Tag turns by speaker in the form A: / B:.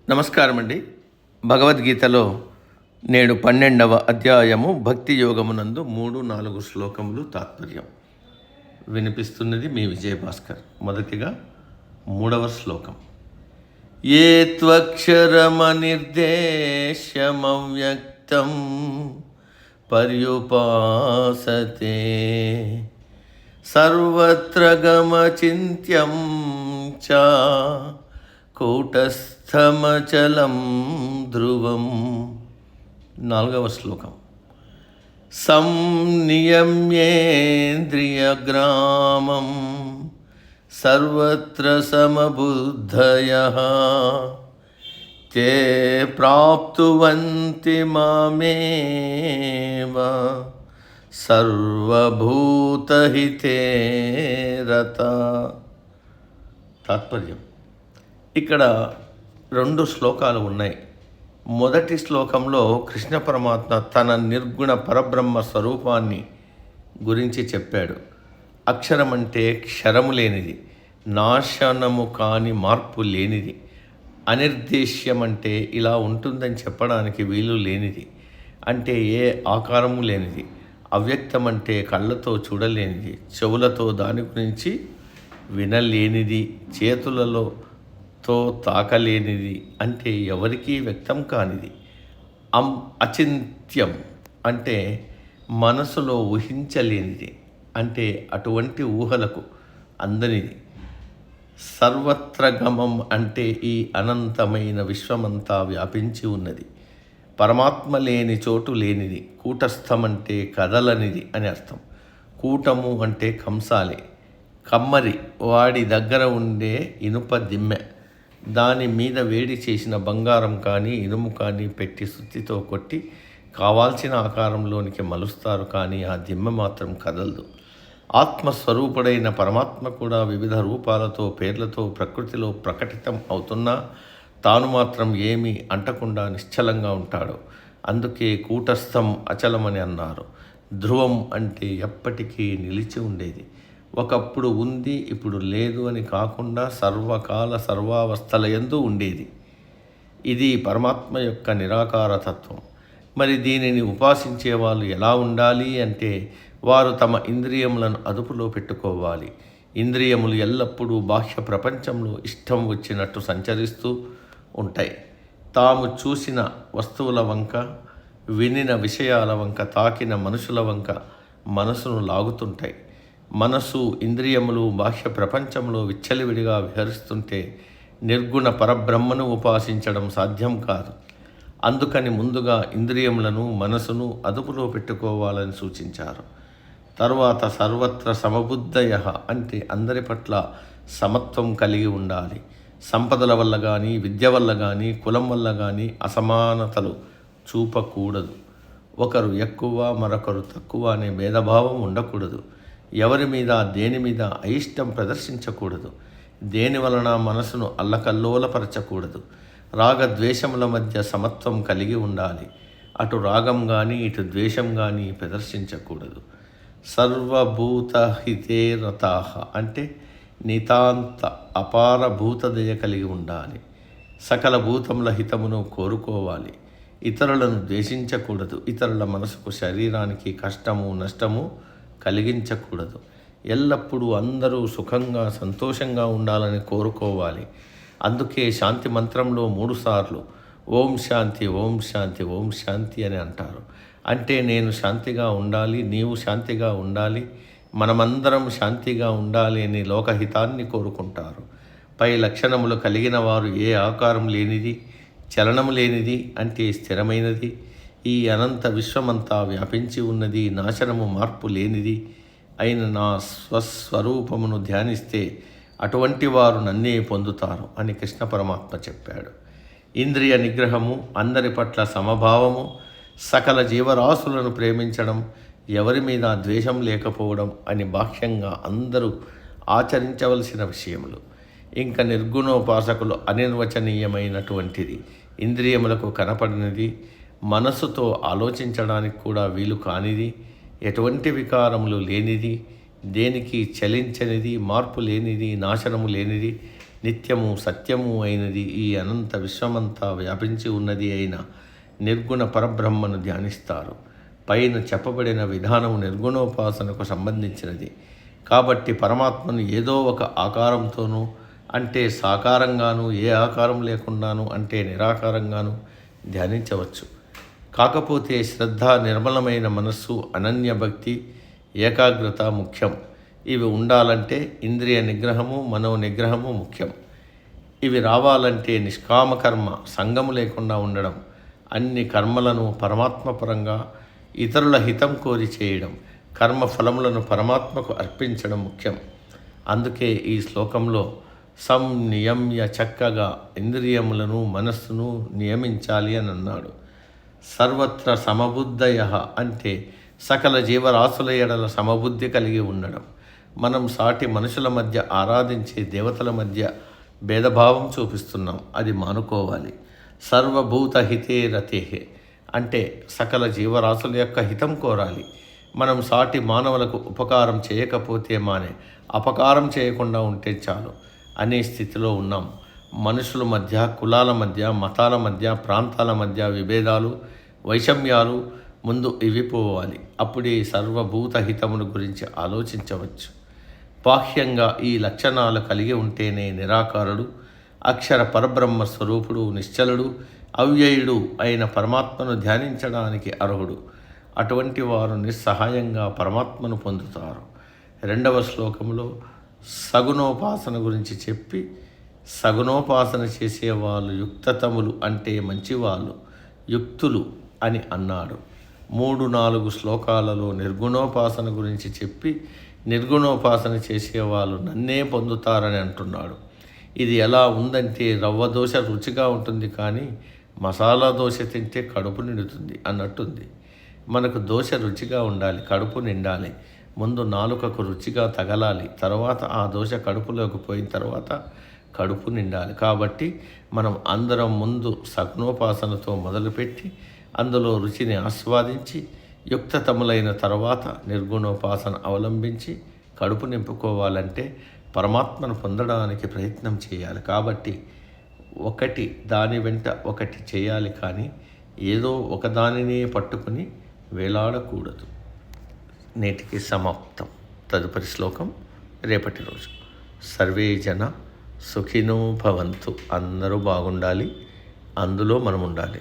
A: నమస్కారం అండి. భగవద్గీతలో నేడు 12వ అధ్యాయము భక్తి యోగమునందు 3-4 శ్లోకములు తాత్పర్యం వినిపిస్తున్నది మీ విజయభాస్కర్. మొదటిగా 3వ శ్లోకం. ఏ త్వక్షరమనిర్దేశ్యమవ్యక్తం పర్యుపాసతే సర్వత్ర గమచింత్యం చ కూటస్థమచలం ధ్రువం. 4వ శ్లోకం. సంనియమ్యేంద్రియగ్రామం సర్వత్ర సమబుద్ధయః తే ప్రాప్నువంతి మామేవ సర్వభూతహితే రతా. తాత్పర్యం. ఇక్కడ 2 శ్లోకాలు ఉన్నాయి. మొదటి శ్లోకంలో కృష్ణ పరమాత్మ తన నిర్గుణ పరబ్రహ్మ స్వరూపాన్ని గురించి చెప్పాడు. అక్షరం అంటే క్షరము లేనిది, నాశనము కాని మార్పు లేనిది. అనిర్దేశ్యం అంటే ఇలా ఉంటుందని చెప్పడానికి వీలు లేనిది, అంటే ఏ ఆకారము లేనిది. అవ్యక్తం అంటే కళ్ళతో చూడలేనిది, చెవులతో దాని గురించి వినలేనిది, చేతులలో తాకలేనిది, అంటే ఎవరికీ వ్యక్తం కానిది. అచింత్యం అంటే మనసులో ఊహించలేనిది, అంటే అటువంటి ఊహలకు అందనిది. సర్వత్రగమం అంటే ఈ అనంతమైన విశ్వమంతా వ్యాపించి ఉన్నది. పరమాత్మ లేని చోటు లేనిది. కూటస్థం అంటే కదలనిది అని అర్థం. కూటము అంటే కంసాలి, కమ్మరి, వాడి దగ్గర ఉండే ఇనుప దిమ్మె. దాని మీద వేడి చేసిన బంగారం కానీ ఇనుము కానీ పెట్టి సుత్తితో కొట్టి కావాల్సిన ఆకారంలోనికి మలుస్తారు, కానీ ఆ దిమ్మె మాత్రం కదలదు. ఆత్మస్వరూపుడైన పరమాత్మ కూడా వివిధ రూపాలతో పేర్లతో ప్రకృతిలో ప్రకటితం అవుతున్నా తాను మాత్రం ఏమీ అంటకుండా నిశ్చలంగా ఉంటాడు. అందుకే కూటస్థం అచలమని అన్నారు. ధ్రువం అంటే ఎప్పటికీ నిలిచి ఉండేది. ఒకప్పుడు ఉంది, ఇప్పుడు లేదు అని కాకుండా సర్వకాల సర్వావస్థలయందు ఉండేది. ఇది పరమాత్మ యొక్క నిరాకార తత్వం. మరి దీనిని ఉపాసించే వాళ్ళు ఎలా ఉండాలి అంటే, వారు తమ ఇంద్రియములను అదుపులో పెట్టుకోవాలి. ఇంద్రియములు ఎల్లప్పుడూ బాహ్య ప్రపంచంలో ఇష్టం వచ్చినట్టు సంచరిస్తూ ఉంటాయి. తాము చూసిన వస్తువుల వంక, వినిన విషయాల వంక, తాకిన మనుషుల వంక మనసును లాగుతుంటాయి. మనసు, ఇంద్రియములు బాహ్య ప్రపంచంలో విచ్చలివిడిగా విహరిస్తుంటే నిర్గుణ పరబ్రహ్మను ఉపాసించడం సాధ్యం కాదు. అందుకని ముందుగా ఇంద్రియములను, మనసును అదుపులో పెట్టుకోవాలని సూచించారు. తరువాత సర్వత్ర సమబుద్ధయ అంటే అందరి పట్ల సమత్వం కలిగి ఉండాలి. సంపదల వల్ల కానీ, విద్య వల్ల కానీ, కులం వల్ల కానీ అసమానతలు చూపకూడదు. ఒకరు ఎక్కువ, మరొకరు తక్కువ అనే భేదభావం ఉండకూడదు. ఎవరి మీద, దేని మీద అయిష్టం ప్రదర్శించకూడదు. దేని వలన మనసును అల్లకల్లోలపరచకూడదు. రాగద్వేషముల మధ్య సమత్వం కలిగి ఉండాలి. అటు రాగం కానీ, ఇటు ద్వేషం కానీ ప్రదర్శించకూడదు. సర్వభూతహితే రతాః అంటే నితాంత అపార భూతదయ కలిగి ఉండాలి. సకల భూతముల హితమును కోరుకోవాలి. ఇతరులను ద్వేషించకూడదు. ఇతరుల మనసుకు, శరీరానికి కష్టము, నష్టము కలిగించకూడదు. ఎల్లప్పుడూ అందరూ సుఖంగా, సంతోషంగా ఉండాలని కోరుకోవాలి. అందుకే శాంతి మంత్రంలో 3 సార్లు ఓం శాంతి, ఓం శాంతి, ఓం శాంతి అని అంటారు. అంటే నేను శాంతిగా ఉండాలి, నీవు శాంతిగా ఉండాలి, మనమందరం శాంతిగా ఉండాలి అని లోకహితాన్ని కోరుకుంటారు. పై లక్షణములు కలిగిన వారు ఏ ఆకారం లేనిది, చలనము లేనిది అంటే స్థిరమైనది, ఈ అనంత విశ్వమంతా వ్యాపించి ఉన్నది, నాశనము మార్పు లేనిది అయిన నా స్వస్వరూపమును ధ్యానిస్తే అటువంటి వారు నన్నే పొందుతారు అని కృష్ణ పరమాత్మ చెప్పాడు. ఇంద్రియ నిగ్రహము, అందరి పట్ల సమభావము, సకల జీవరాశులను ప్రేమించడం, ఎవరి మీద ద్వేషం లేకపోవడం అని బాహ్యంగా అందరూ ఆచరించవలసిన విషయములు. ఇంకా నిర్గుణోపాసకులు అనిర్వచనీయమైనటువంటిది, ఇంద్రియములకు కనపడినది, మనసుతో ఆలోచించడానికి కూడా వీలు కానిది, ఎటువంటి వికారములు లేనిది, దేనికి చలించనిది, మార్పు లేనిది, నాశనము లేనిది, నిత్యము సత్యము అయినది ఈ అనంత విశ్వమంతా వ్యాపించి ఉన్నది అయిన నిర్గుణ పరబ్రహ్మను ధ్యానిస్తారు. పైన చెప్పబడిన విధానం నిర్గుణోపాసనకు సంబంధించినది కాబట్టి పరమాత్మను ఏదో ఒక ఆకారంతోనూ అంటే సాకారంగాను, ఏ ఆకారం లేకుండాను అంటే నిరాకారంగాను ధ్యానించవచ్చు. కాకపోతే శ్రద్ధ, నిర్మలమైన మనస్సు, అనన్య భక్తి, ఏకాగ్రత ముఖ్యం. ఇవి ఉండాలంటే ఇంద్రియ నిగ్రహము, మనో నిగ్రహము ముఖ్యం. ఇవి రావాలంటే నిష్కామకర్మ, సంగము లేకుండా ఉండడం, అన్ని కర్మలను పరమాత్మపరంగా ఇతరుల హితం కోరి చేయడం, కర్మ ఫలములను పరమాత్మకు అర్పించడం ముఖ్యం. అందుకే ఈ శ్లోకంలో సంనియమ్య చక్కగా ఇంద్రియములను మనస్సును నియమించాలి అని అన్నాడు. సర్వత్ర సమబుద్ధయ అంటే సకల జీవరాశుల ఎడల సమబుద్ధి కలిగి ఉండడం. మనం సాటి మనుషుల మధ్య, ఆరాధించే దేవతల మధ్య భేదభావం చూపిస్తున్నాం, అది మానుకోవాలి. సర్వభూత హితే రతే అంటే సకల జీవరాశుల యొక్క హితం కోరాలి. మనం సాటి మానవులకు ఉపకారం చేయకపోతే మానే, అపకారం చేయకుండా ఉంటే చాలు అనే స్థితిలో ఉన్నాం. మనుషుల మధ్య, కులాల మధ్య, మతాల మధ్య, ప్రాంతాల మధ్య విభేదాలు, వైషమ్యాలు ముందు ఇవి పోవాలి. అప్పుడే సర్వభూత హితమును గురించి ఆలోచించవచ్చు. బాహ్యంగా ఈ లక్షణాలు కలిగి ఉంటేనే నిరాకారుడు, అక్షర పరబ్రహ్మ స్వరూపుడు, నిశ్చలుడు, అవ్యయుడు అయిన పరమాత్మను ధ్యానించడానికి అర్హుడు. అటువంటి వారు నిస్సహాయంగా పరమాత్మను పొందుతారు. 2వ శ్లోకంలో సగుణోపాసన గురించి చెప్పి, సగుణోపాసన చేసేవాళ్ళు యుక్తతములు అంటే మంచివాళ్ళు, యుక్తులు అని అన్నాడు. 3-4 శ్లోకాలలో నిర్గుణోపాసన గురించి చెప్పి, నిర్గుణోపాసన చేసేవాళ్ళు నన్నే పొందుతారని అంటున్నాడు. ఇది ఎలా ఉందంటే రవ్వ దోశ రుచిగా ఉంటుంది కానీ మసాలా దోశ తింటే కడుపు నిండుతుంది అన్నట్టుంది. మనకు దోశ రుచిగా ఉండాలి, కడుపు నిండాలి. ముందు నాలుకకు రుచిగా తగలాలి, తర్వాత ఆ దోశ కడుపులోకి పోయిన తర్వాత కడుపు నిండాలి. కాబట్టి మనం అందరం ముందు సగుణోపాసనతో మొదలుపెట్టి అందులో రుచిని ఆస్వాదించి యుక్తతములైన తర్వాత నిర్గుణోపాసన అవలంబించి కడుపు నింపుకోవాలంటే పరమాత్మను పొందడానికి ప్రయత్నం చేయాలి. కాబట్టి ఒకటి దాని వెంట ఒకటి చేయాలి కానీ ఏదో ఒకదానినే పట్టుకుని వేలాడకూడదు. నేటికి సమాప్తం. తదుపరి శ్లోకం రేపటి రోజు. సర్వే జన సుఖినో భవంతు. అందరూ బాగుండాలి, అందులో మనం ఉండాలి.